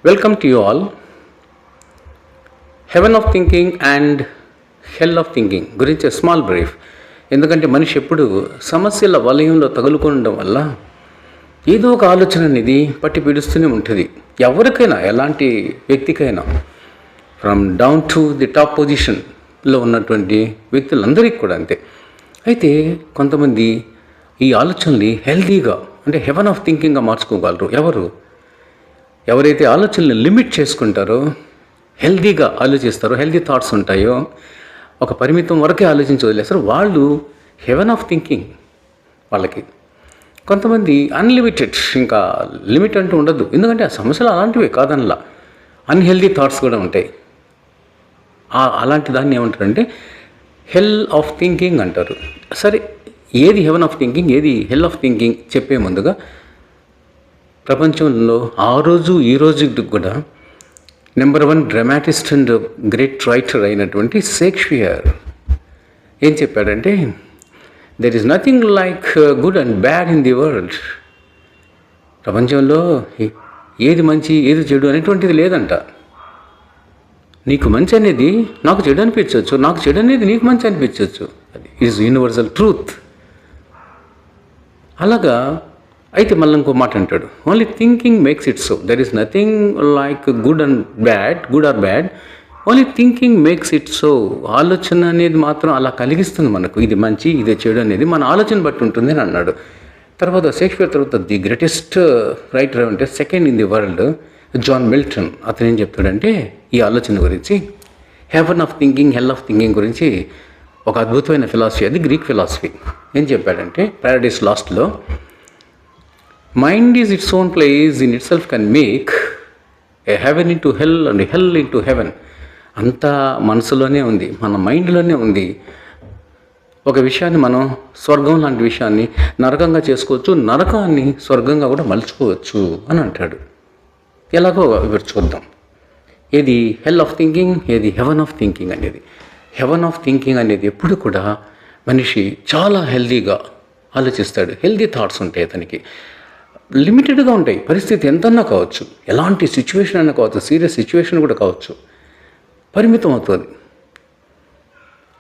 Welcome to you all. Haven of thinking and hell of thinking గురించి small brief. ఎందుకంటే మనిషి ఎప్పుడు సమస్యల వలయంలో తగులుకోవడం వల్ల ఏదో ఒక ఆలోచన అనేది పట్టి పీడిస్తూనే ఉంటుంది. ఎవరికైనా, ఎలాంటి వ్యక్తికైనా, from down to the top పొజిషన్లో ఉన్నటువంటి వ్యక్తులందరికీ కూడా అంతే. అయితే కొంతమంది ఈ ఆలోచనల్ని హెల్దీగా, అంటే హెవెన్ ఆఫ్ థింకింగ్గా మార్చుకోగలరు. ఎవరైతే ఆలోచనలు లిమిట్ చేసుకుంటారో, హెల్దీగా ఆలోచిస్తారో, హెల్దీ థాట్స్ ఉంటాయో, ఒక పరిమితం వరకే ఆలోచించి వదిలేస్తారు, వాళ్ళు హెవెన్ ఆఫ్ థింకింగ్ వాళ్ళకి. కొంతమంది అన్లిమిటెడ్, ఇంకా లిమిట్ అంటూ ఉండదు. ఎందుకంటే ఆ సమస్యలు అలాంటివే కాదనలా, అన్హెల్దీ థాట్స్ కూడా ఉంటాయి. అలాంటి దాన్ని ఏమంటారంటే హెల్ ఆఫ్ థింకింగ్ అంటారు. సరే, ఏది హెవెన్ ఆఫ్ థింకింగ్, ఏది హెల్ ఆఫ్ థింకింగ్ చెప్పే ముందుగా, ప్రపంచంలో ఆ రోజు ఈ రోజుకి కూడా number 1 dramatist and great writer అయినటువంటి షేక్స్పియర్ ఏం చెప్పాడంటే, there is nothing like good and bad in the world. ప్రపంచంలో ఏది మంచి ఏది చెడు అనేటువంటిది లేదంట. నీకు మంచి అనేది నాకు చెడు అనిపించవచ్చు, నాకు చెడు అనేది నీకు మంచి అనిపించవచ్చు. అది ఈజ్ యూనివర్సల్ ట్రూత్. అలాగా. అయితే మళ్ళీ ఇంకో మాట అంటాడు, only thinking makes it so. There is nothing like good or bad, only thinking makes it so. ఆలోచన అనేది మాత్రం అలా కలిగిస్తుంది మనకు, ఇది మంచి ఇదే చెడు అనేది మన ఆలోచన బట్టి ఉంటుంది అని అన్నాడు. తర్వాత షేక్స్పియర్ తర్వాత ది గ్రేటెస్ట్ రైటర్ అంటే second in the world, John Milton. అతను ఏం చెప్తాడంటే ఈ ఆలోచన గురించి, heaven of thinking, hell of thinking గురించి ఒక అద్భుతమైన ఫిలాసఫీ, అది గ్రీక్ ఫిలాసఫీ. ఏం చెప్పాడంటే, ప్యారడైస్ లాస్ట్లో, mind is its own place in itself can make a heaven into hell and hell into heaven. అంతా మనసులోనే ఉంది, మన మైండ్లోనే ఉంది. ఒక విషయాన్ని మనం స్వర్గం లాంటి విషయాన్ని నరకంగా చేసుకోవచ్చు, నరకాన్ని స్వర్గంగా కూడా మలుచుకోవచ్చు అని అంటాడు. ఎలాగో ఇప్పుడు చూద్దాం, ఏది హెల్ ఆఫ్ థింకింగ్, ఏది హెవెన్ ఆఫ్ థింకింగ్ అనేది. హెవెన్ ఆఫ్ థింకింగ్ అనేది ఎప్పుడు కూడా మనిషి చాలా హెల్దీగా ఆలోచిస్తాడు, హెల్దీ థాట్స్ ఉంటాయి అతనికి. లిమిటెడ్గా ఉంటాయి, పరిస్థితి ఎంతన్నా కావచ్చు, ఎలాంటి సిచ్యువేషన్ అయినా కావచ్చు, సీరియస్ సిచ్యువేషన్ కూడా కావచ్చు, పరిమితం అవుతుంది.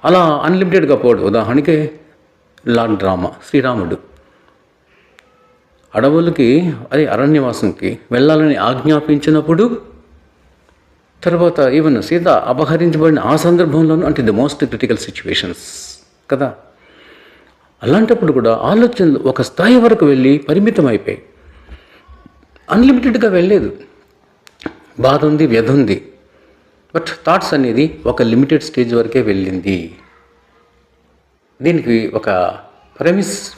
అలా అన్లిమిటెడ్గా పోడు. ఉదాహరణకి లార్డ్ రామ, శ్రీరాముడు అడవులకి, అదే అరణ్యవాసంకి వెళ్ళాలని ఆజ్ఞాపించినప్పుడు, తర్వాత ఈవెన్ సీత అపహరించబడిన ఆ సందర్భంలోనూ, అంటే ది మోస్ట్ క్రిటికల్ సిచ్యువేషన్స్ కదా. అలాంటప్పుడు కూడా ఆలోచనలు ఒక స్థాయి వరకు వెళ్ళి పరిమితం అయిపోయి, అన్లిమిటెడ్గా వెళ్ళలేదు. బాధ ఉంది, వ్యధ ఉంది, బట్ థాట్స్ అనేది ఒక లిమిటెడ్ స్టేజ్ వరకే వెళ్ళింది. దీనికి ఒక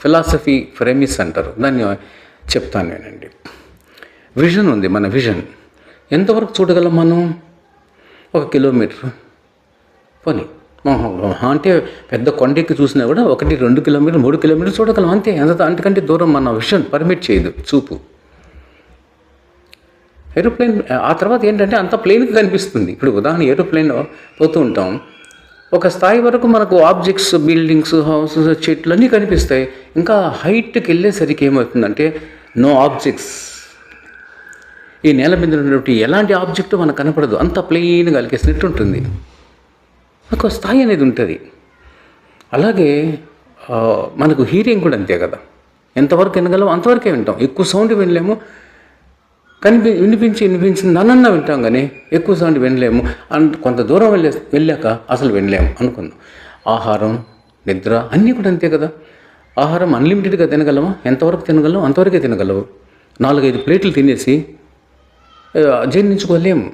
ఫిలాసఫీ ప్రెమిస్ అంటారు, దాన్ని చెప్తాను నేనండి. విజన్ ఉంది, మన విజన్ ఎంతవరకు చూడగలం మనం? 1 కిలోమీటర్ పోనీ, అంటే పెద్ద కొండెక్కి చూసినా కూడా 1, 2 కిలోమీటర్లు, 3 కిలోమీటర్లు చూడగలం అంతే. అంతకంటే దూరం మన విజన్ పర్మిట్ చేయదు, చూపు. ఏరోప్లేన్ ఆ తర్వాత ఏంటంటే అంత ప్లేన్గా కనిపిస్తుంది. ఇప్పుడు ఉదాహరణ, ఏరోప్లేన్లో పోతూ ఉంటాం, ఒక స్థాయి వరకు మనకు ఆబ్జెక్ట్స్, బిల్డింగ్స్, హౌసెస్, చెట్లు అన్నీ కనిపిస్తాయి. ఇంకా హైట్కి వెళ్ళేసరికి ఏమవుతుందంటే నో ఆబ్జెక్ట్స్. ఈ నేల మీద ఉన్నటువంటి ఎలాంటి ఆబ్జెక్టు మనకు కనపడదు, అంత ప్లెయిన్గా కలిగేసినట్టు ఉంటుంది. ఒక స్థాయి అనేది ఉంటుంది. అలాగే మనకు హీరింగ్ కూడా అంతే కదా, ఎంతవరకు వినగలం అంతవరకే వింటాం. ఎక్కువ సౌండ్ వినలేము, వినిపించింది నన్నన్నా వింటాం, కానీ ఎక్కువ సౌండ్ వినలేము. కొంత దూరం వెళ్ళాక అసలు వినలేము అనుకుందాం. ఆహారం, నిద్ర అన్నీ కూడా అంతే కదా. ఆహారం అన్లిమిటెడ్గా తినగలమా? ఎంతవరకు తినగలం అంతవరకే తినగలవు. 4-5 ప్లేట్లు తినేసి జీర్ణించుకోలేము.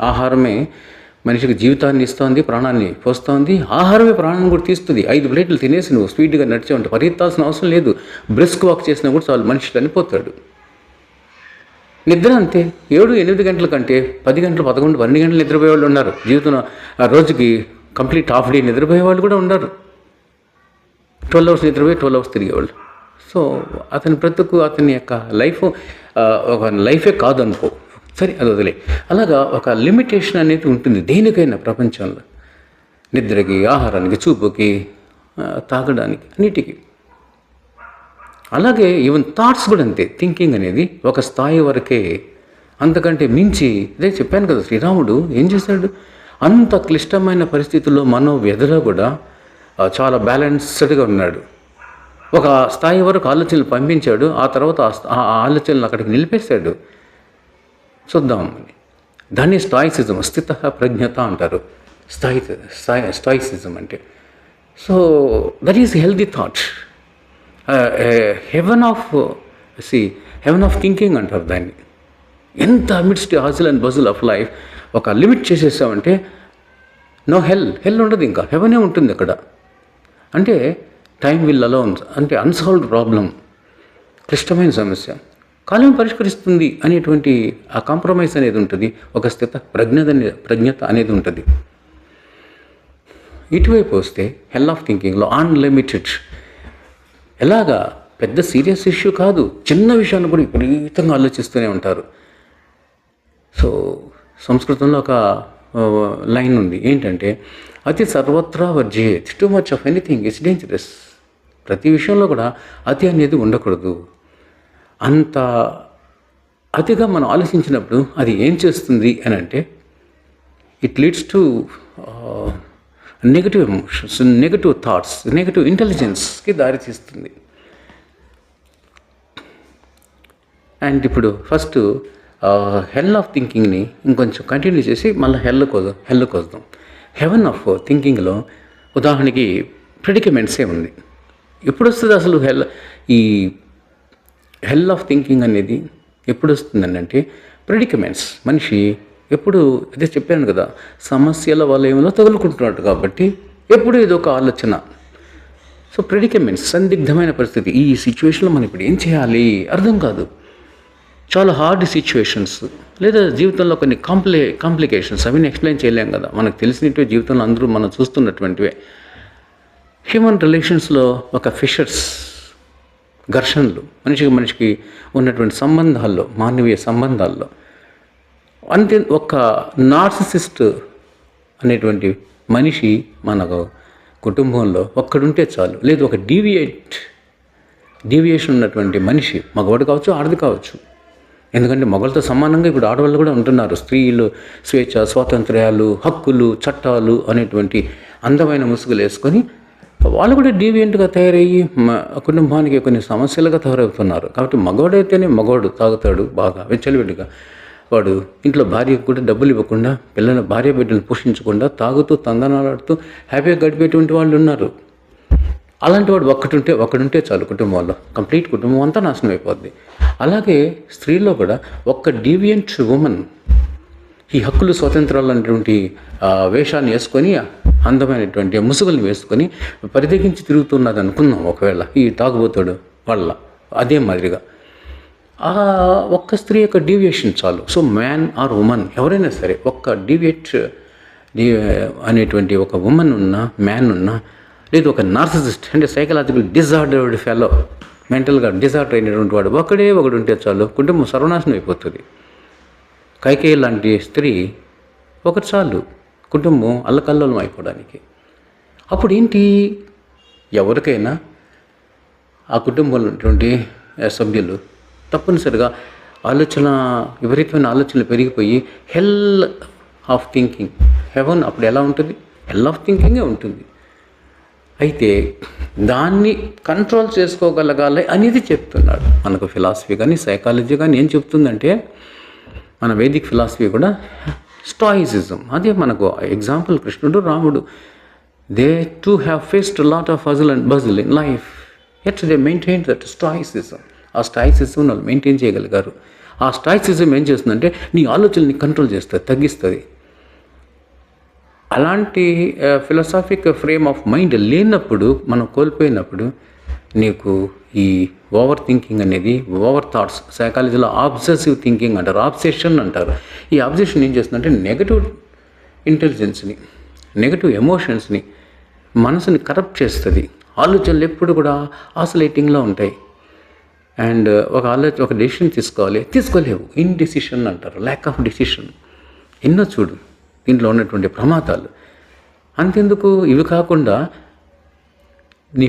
ఆహారమే మనిషికి జీవితాన్ని ఇస్తుంది, ప్రాణాన్ని పోస్తుంది. ఆహారమే ప్రాణాన్ని కూడా తీస్తుంది. 5 ప్లేట్లు తినేసి నువ్వు స్పీడ్గా నడిచే ఉంటే పరిగెత్తాల్సిన అవసరం లేదు. బ్రిస్క్ వాక్ చేసినా కూడా చాలు, మనిషి చనిపోతాడు. నిద్ర అంతే. 7-8 గంటల కంటే 10 గంటలు, 11, 12 గంటలు నిద్రపోయేవాళ్ళు ఉన్నారు. జీవితం రోజుకి కంప్లీట్ హాఫ్ డే నిద్రపోయేవాళ్ళు కూడా ఉన్నారు. 12 అవర్స్ నిద్రపోయి 12 అవర్స్ తిరిగేవాళ్ళు. సో అతని బ్రతుకు, అతని యొక్క లైఫ్ ఒక లైఫే కాదనుకో, సరే అది వదిలే. అలాగా ఒక లిమిటేషన్ అనేది ఉంటుంది దేనికైనా ప్రపంచంలో, నిద్రకి, ఆహారానికి, చూపుకి, తాగడానికి, అన్నిటికీ. అలాగే ఈవెన్ థాట్స్ కూడా అంతే. థింకింగ్ అనేది ఒక స్థాయి వరకే అంతకంటే మించి అదే చెప్పాను కదా, శ్రీరాముడు ఏం చేశాడు, అంత క్లిష్టమైన పరిస్థితుల్లో మనోవ్యధలో కూడా చాలా బ్యాలెన్స్డ్గా ఉన్నాడు. ఒక స్థాయి వరకు ఆలోచనలు పంపించాడు, ఆ తర్వాత ఆ ఆలోచనలు అక్కడికి నిలిపేశాడు. చూద్దాం, దాన్ని స్టాయిసిజం, స్థిత ప్రజ్ఞత అంటారు. స్టాయిసిజం అంటే. So that is healthy thought, heaven of thinking అంటారు దాన్ని. ఎంత amidst hassle and bustle of life ఒక లిమిట్ చేసేసామంటే నో హెల్ ఉండదు, ఇంకా హెవెనే ఉంటుంది అక్కడ. అంటే టైం విల్ అలోన్, అంటే అన్సాల్వ్డ్ ప్రాబ్లం, క్లిష్టమైన సమస్య కాలం పరిష్కరిస్తుంది అనేటువంటి ఆ కాంప్రమైజ్ అనేది ఉంటుంది, ఒక స్థిత ప్రజ్ఞత అనేది ఉంటుంది. ఇటువైపు వస్తే హెల్ ఆఫ్ థింకింగ్లో అన్లిమిటెడ్, ఎలాగా పెద్ద సీరియస్ ఇష్యూ కాదు, చిన్న విషయాన్ని కూడా విపరీతంగా ఆలోచిస్తూనే ఉంటారు. సో సంస్కృతంలో ఒక లైన్ ఉంది ఏంటంటే, అతి సర్వత్రా వర్జేత్, too much of anything it's dangerous. ప్రతి విషయంలో కూడా అతి అనేది ఉండకూడదు. అంత అతిగా మనం ఆలోచించినప్పుడు అది ఏం చేస్తుంది అని అంటే, it leads to negative emotions, negative thoughts, negative ఇంటెలిజెన్స్కి దారితీస్తుంది. అండ్ ఇప్పుడు ఫస్ట్ హెల్ ఆఫ్ థింకింగ్ని ఇంకొంచెం కంటిన్యూ చేసి మళ్ళీ హెల్కి వద్దాం. హెవెన్ ఆఫ్ థింకింగ్లో ఉదాహరణకి ప్రెడికమెంట్సే ఉంది. ఎప్పుడు వస్తుంది అసలు ఈ హెల్ ఆఫ్ థింకింగ్ అనేది ఎప్పుడు వస్తుందని అంటే, ప్రెడికమెంట్స్, మనిషి ఎప్పుడు అదే చెప్పాను కదా, సమస్యల వలయంలో తగులుకుంటున్నాడు కాబట్టి ఎప్పుడు ఏదో ఒక ఆలోచన. సో ప్రెడికమెంట్స్, సందిగ్ధమైన పరిస్థితి, ఈ సిచ్యువేషన్లో మనం ఇప్పుడు ఏం చేయాలి అర్థం కాదు. చాలా హార్డ్ సిచ్యువేషన్స్, లేదా జీవితంలో కొన్ని కాంప్లికేషన్స్, అవన్నీ ఎక్స్ప్లెయిన్ చేయలేం కదా, మనకు తెలిసినట్టు జీవితంలో అందరూ మనం చూస్తున్నటువంటివే. హ్యూమన్ రిలేషన్స్లో ఒక ఫిషర్స్, ఘర్షణలు, మనిషికి ఉన్నటువంటి సంబంధాల్లో, మానవీయ సంబంధాల్లో. అంతే, ఒక నార్సిసిస్ట్ అనేటువంటి మనిషి మనకు కుటుంబంలో ఒక్కడుంటే చాలు, లేదు ఒక డీవియేషన్ ఉన్నటువంటి మనిషి, మగవాడు కావచ్చు, ఆడది కావచ్చు. ఎందుకంటే మగవాళ్ళతో సమానంగా ఇప్పుడు ఆడవాళ్ళు కూడా ఉంటున్నారు. స్త్రీలు స్వేచ్ఛ, స్వాతంత్ర్యాలు, హక్కులు, చట్టాలు అనేటువంటి అందమైన ముసుగులు వేసుకొని వాళ్ళు కూడా డీవియంట్గా తయారయ్యి కుటుంబానికి కొన్ని సమస్యలుగా తయారవుతున్నారు. కాబట్టి మగవాడైతేనే మగవాడు తాగుతాడు బాగా విచ్చలవిడిగా, వాడు ఇంట్లో భార్యకు కూడా డబ్బులు ఇవ్వకుండా, భార్య బిడ్డలు పోషించకుండా తాగుతూ తందనాలాడుతూ హ్యాపీగా గడిపేటువంటి వాళ్ళు ఉన్నారు. అలాంటి వాడు ఒక్కడుంటే చాలు, కుటుంబంలో కంప్లీట్ కుటుంబం అంతా నాశనం అయిపోద్ది. అలాగే స్త్రీలో కూడా ఒక్క డీవియంట్ ఉమెన్ ఈ హక్కులు, స్వాతంత్రాలు అనేటువంటి వేషాన్ని వేసుకొని, అందమైనటువంటి ముసుగుల్ని వేసుకొని పరిదగించి తిరుగుతున్నది అనుకుందాం. ఒకవేళ ఈ తాగుబోతాడు వాళ్ళ అదే మాదిరిగా ఒక్క స్త్రీ యొక్క డీవియేషన్ చాలు. సో మ్యాన్ ఆర్ ఉమెన్ ఎవరైనా సరే, ఒక్క డీవియేట్ అనేటువంటి ఒక ఉమెన్ ఉన్నా, మ్యాన్ ఉన్నా, లేదు ఒక నార్సిసిస్ట్ అంటే సైకలాజికల్ డిజార్డర్డ్ ఫెలో, మెంటల్గా డిజార్డర్ అయినటువంటి వాడు ఒకడు ఉంటే చాలు, కుటుంబం సర్వనాశనం అయిపోతుంది. కైకేయి లాంటి స్త్రీ ఒకటి చాలు, కుటుంబం అల్లకల్లోలం అయిపోవడానికి. అప్పుడు ఏంటి, ఎవరికైనా ఆ కుటుంబంలో ఉన్నటువంటి సభ్యులు తప్పనిసరిగా విపరీతమైన ఆలోచనలు పెరిగిపోయి హెల్ ఆఫ్ థింకింగ్, హెవెన్ అప్పుడు ఎలా ఉంటుంది, హెల్ ఆఫ్ థింకింగే ఉంటుంది. అయితే దాన్ని కంట్రోల్ చేసుకోగలగాలి అనేది చెప్తున్నాడు మనకు ఫిలాసఫీ కానీ, సైకాలజీ కానీ. ఏం చెప్తుందంటే, మన వేదిక్ ఫిలాసఫీ కూడా స్టాయిసిజం, అదే మనకు ఎగ్జాంపుల్ కృష్ణుడు, రాముడు. They too have faced lot of hassle and bustle in life, yet they maintain that stoicism. ఆ స్టాయిసిజం వాళ్ళు మెయింటైన్ చేయగలిగారు. ఆ స్టాయిసిజం ఏం చేస్తుందంటే, నీ ఆలోచనని కంట్రోల్ చేస్తుంది, తగ్గిస్తుంది. అలాంటి ఫిలాసాఫిక్ ఫ్రేమ్ ఆఫ్ మైండ్ లేనప్పుడు, మనం కోల్పోయినప్పుడు, నీకు ఈ ఓవర్ థింకింగ్ అనేది, ఓవర్ థాట్స్, సైకాలజీలో ఆబ్సెసివ్ థింకింగ్ అంటారు, ఆబ్సెషన్ అంటారు. ఈ ఆబ్సెషన్ ఏం చేస్తుందంటే నెగటివ్ ఇంటెలిజెన్స్ని, నెగటివ్ ఎమోషన్స్ని, మనసుని కరప్ట్ చేస్తుంది. ఆలోచనలు ఎప్పుడు కూడా ఆసిలేటింగ్లో ఉంటాయి. అండ్ ఒక డెసిషన్ తీసుకోలేవు, ఇన్డెసిషన్ అంటారు, ల్యాక్ ఆఫ్ డెసిషన్. ఎన్నో చూడు దీంట్లో ఉన్నటువంటి ప్రమాదాలు. అంతెందుకు, ఇవి కాకుండా నీ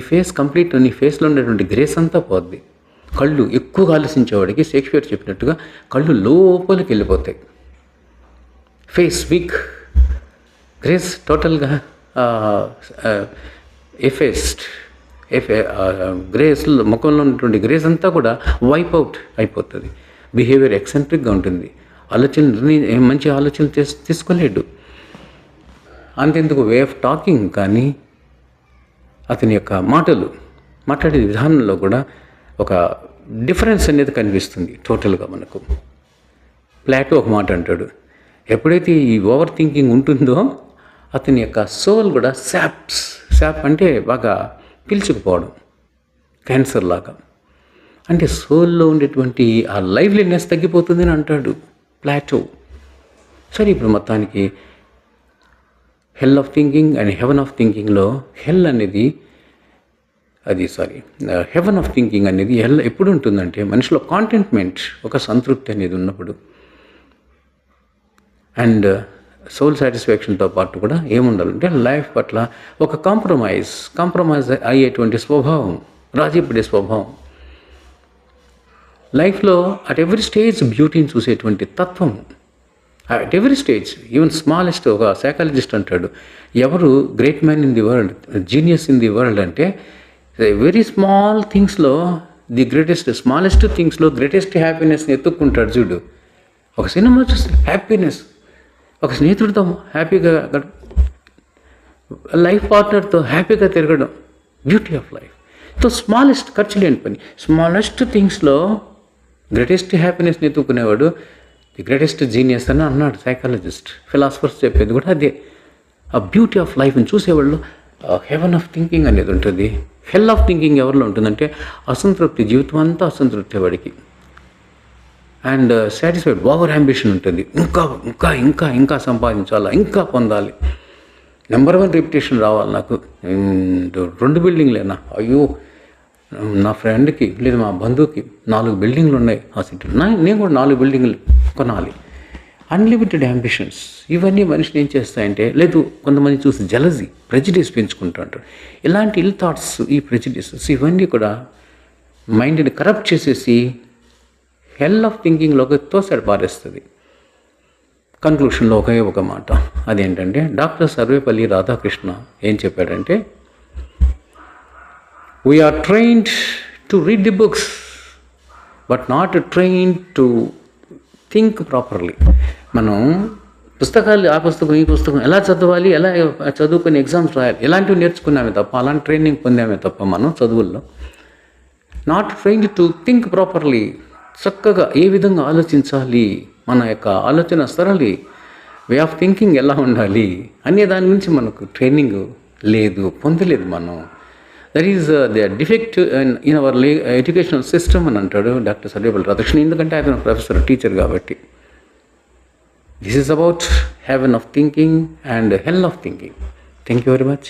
ఫేస్లో ఉండేటువంటి గ్రేస్ అంతా పోద్ది. కళ్ళు ఎక్కువగా ఆలోచించేవాడికి షేక్స్పియర్ చెప్పినట్టుగా కళ్ళు లోపలికి వెళ్ళిపోతాయి. ఫేస్ వీక్, గ్రేస్ టోటల్గా ఎఫేస్డ్, గ్రేస్ ముఖంలో ఉన్నటువంటి గ్రేస్ అంతా కూడా వైప్ అవుట్ అయిపోతుంది. బిహేవియర్ ఎక్సెంట్రిక్గా ఉంటుంది. మంచి ఆలోచనలు తీసుకోలేడు. అంతెందుకు వే ఆఫ్ టాకింగ్ కానీ అతని యొక్క మాట్లాడే విధానంలో కూడా ఒక డిఫరెన్స్ అనేది కనిపిస్తుంది టోటల్గా మనకు. ప్లాటో ఒక మాట అంటాడు, ఎప్పుడైతే ఈ ఓవర్ థింకింగ్ ఉంటుందో అతని యొక్క సోల్ కూడా శాప్ అంటే బాగా పీల్చుకుపోవడం, క్యాన్సర్ లాగా. అంటే సోల్లో ఉండేటువంటి ఆ లైవ్లీనెస్ తగ్గిపోతుంది అని అంటాడు ప్లాటో. సరే, ఇప్పుడు మొత్తానికి hell of thinking and heaven of థింకింగ్లో హెవెన్ ఆఫ్ థింకింగ్ అనేది ఎప్పుడు ఉంటుందంటే మనిషిలో కాంటెంట్మెంట్, ఒక సంతృప్తి అనేది ఉన్నప్పుడు. అండ్ సోల్ సాటిస్ఫాక్షన్తో పాటు కూడా ఏముండాలంటే లైఫ్ పట్ల ఒక కాంప్రమైజ్ అయ్యేటువంటి స్వభావం, రాజీపడే స్వభావం. లైఫ్లో అట్ ఎవ్రీ స్టేజ్ బ్యూటీని చూసేటువంటి తత్వం, at every stage, even smallest. ఒక సైకాలజిస్ట్ అంటాడు, ఎవరు great man in the world, genius in the world అంటే వెరీ స్మాల్ థింగ్స్లో స్మాలెస్ట్ థింగ్స్లో గ్రేటెస్ట్ హ్యాపీనెస్ని ఎత్తుక్కుంటాడు. చూడు, ఒక సినిమా చూస్తే హ్యాపీనెస్, ఒక స్నేహితుడితో హ్యాపీగా, లైఫ్ పార్ట్నర్తో హ్యాపీగా తిరగడం, beauty of life. So smallest, ఖర్చు లేని పని, స్మాలెస్ట్ థింగ్స్లో గ్రేటెస్ట్ హ్యాపీనెస్ని ఎత్తుకునేవాడు ది గ్రేటెస్ట్ జీనియస్ అని అన్నాడు సైకాలజిస్ట్. ఫిలాసఫర్స్ చెప్పేది కూడా అదే. ఆ బ్యూటీ ఆఫ్ లైఫ్ని చూసేవాళ్ళు హెవెన్ ఆఫ్ థింకింగ్ అనేది ఉంటుంది. హెల్ ఆఫ్ థింకింగ్ ఎవరిలో ఉంటుందంటే అసంతృప్తి, జీవితం అంతా అసంతృప్తి వాడికి. అండ్ సాటిస్ఫైడ్, ఓవర్ అంబిషన్ ఉంటుంది. ఇంకా ఇంకా ఇంకా ఇంకా సంపాదించాలా, ఇంకా పొందాలి, నెంబర్ 1 రెప్యుటేషన్ రావాలి నాకు. 2 బిల్డింగ్లేనా, అయ్యో నా ఫ్రెండ్కి లేదా మా బంధువుకి 4 బిల్డింగ్లు ఉన్నాయి ఆ సిటీలో, నేను కూడా 4 బిల్డింగ్లు కొనాలి. Unlimited ambitions. ఇవన్నీ మనిషిని ఏం చేస్తాయంటే, లేదు కొంతమంది చూసి జలజీ, ప్రెజిడిస్ పెంచుకుంటూ ఉంటారు. ఇలాంటి ఇల్ థాట్స్, ఈ ప్రెజిడిసెస్ ఇవన్నీ కూడా మైండ్ని కరప్ట్ చేసేసి హెల్ ఆఫ్ థింకింగ్లోకి తోసాడు పారేస్తుంది. కన్క్లూషన్లో ఒక మాట, అదేంటంటే డాక్టర్ సర్వేపల్లి రాధాకృష్ణ ఏం చెప్పాడంటే, we are trained to read the books but not trained to think properly. మనం పుస్తకాలు, ఆ పుస్తకం ఈ పుస్తకం ఎలా చదవాలి, ఎలా చదువుకొని ఎగ్జామ్స్ రాయాలి, ఇలాంటివి నేర్చుకున్నామే తప్ప, అలాంటి ట్రైనింగ్ పొందామే తప్ప మనం చదువుల్లో. Not trained to think properly. చక్కగా ఏ విధంగా ఆలోచించాలి, మన యొక్క ఆలోచన సరళి, వే ఆఫ్ థింకింగ్ ఎలా ఉండాలి అనే దాని గురించి మనకు ట్రైనింగ్ లేదు, పొందలేదు మనం. That is the defect in our educational system అని అంటాడు డాక్టర్ సర్వేపల్లి రాధాకృష్ణ. ఎందుకంటే ఆయన ప్రొఫెసర్, టీచర్ కాబట్టి. This is about haven of thinking and hell of thinking. Thank you very much.